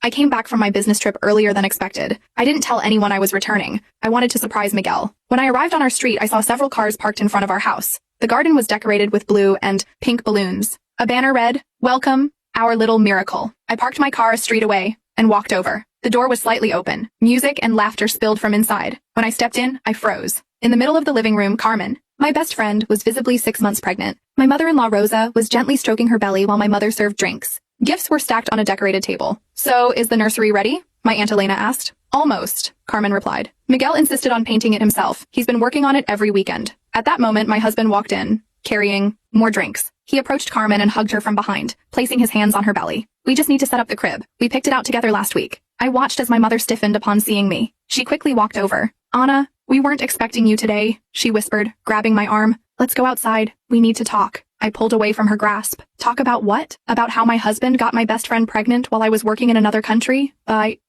I came back from my business trip earlier than expected. I didn't tell anyone I was returning. I wanted to surprise Miguel. When I arrived on our street, I saw several cars parked in front of our house. The garden was decorated with blue and pink balloons. A banner read, "Welcome, our little miracle." I parked my car a street away and walked over. The door was slightly open. Music and laughter spilled from inside. When I stepped in, I froze. In the middle of the living room, Carmen, my best friend, was visibly 6 months pregnant. My mother-in-law, Rosa, was gently stroking her belly while my mother served drinks. Gifts were stacked on a decorated table. "So, is the nursery ready?" my Aunt Elena asked. "Almost," Carmen replied. Miguel insisted on painting it himself. He's been working on it every weekend. At that moment, my husband walked in, carrying more drinks. He approached Carmen and hugged her from behind, placing his hands on her belly. "We just need to set up the crib. We picked it out together last week." I watched as my mother stiffened upon seeing me. She quickly walked over. "Anna, we weren't expecting you today," she whispered, grabbing my arm. "Let's go outside. We need to talk." I pulled away from her grasp. Talk about what? About how my husband got my best friend pregnant while I was working in another country?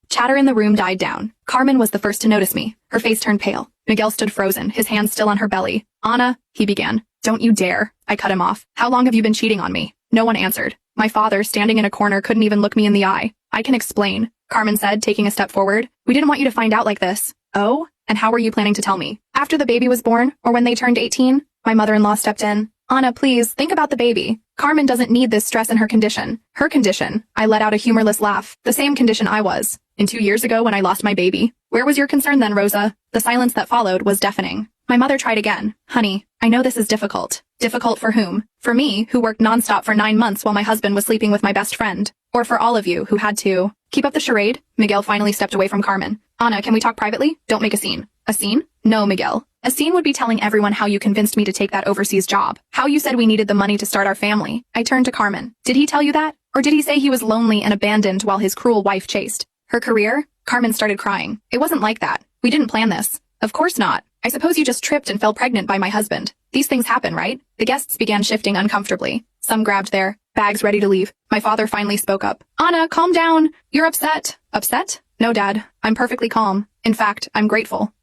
Chatter in the room died down. Carmen was the first to notice me. Her face turned pale. Miguel stood frozen, his hands still on her belly. "Anna," he began. "Don't you dare." I cut him off. "How long have you been cheating on me?" No one answered. My father, standing in a corner, couldn't even look me in the eye. "I can explain," Carmen said, taking a step forward. "We didn't want you to find out like this." "Oh? And how were you planning to tell me? After the baby was born, or when they turned 18? My mother-in-law stepped in. "Anna, please, think about the baby. Carmen doesn't need this stress in her condition." "Her condition?" I let out a humorless laugh. "The same condition I was. In 2 years ago when I lost my baby. Where was your concern then, Rosa?" The silence that followed was deafening. My mother tried again. "Honey, I know this is difficult." "Difficult for whom? For me, who worked nonstop for 9 months while my husband was sleeping with my best friend? Or for all of you who had to keep up the charade?" Miguel finally stepped away from Carmen. "Anna, can we talk privately? Don't make a scene." "A scene? No, Miguel. A scene would be telling everyone how you convinced me to take that overseas job. How you said we needed the money to start our family." I turned to Carmen. "Did he tell you that? Or did he say he was lonely and abandoned while his cruel wife chased her career?" Carmen started crying. "It wasn't like that. We didn't plan this." "Of course not. I suppose you just tripped and fell pregnant by my husband. These things happen, right?" The guests began shifting uncomfortably. Some grabbed their bags ready to leave. My father finally spoke up. "Anna, calm down. You're upset." "Upset? No, Dad. I'm perfectly calm. In fact, I'm grateful."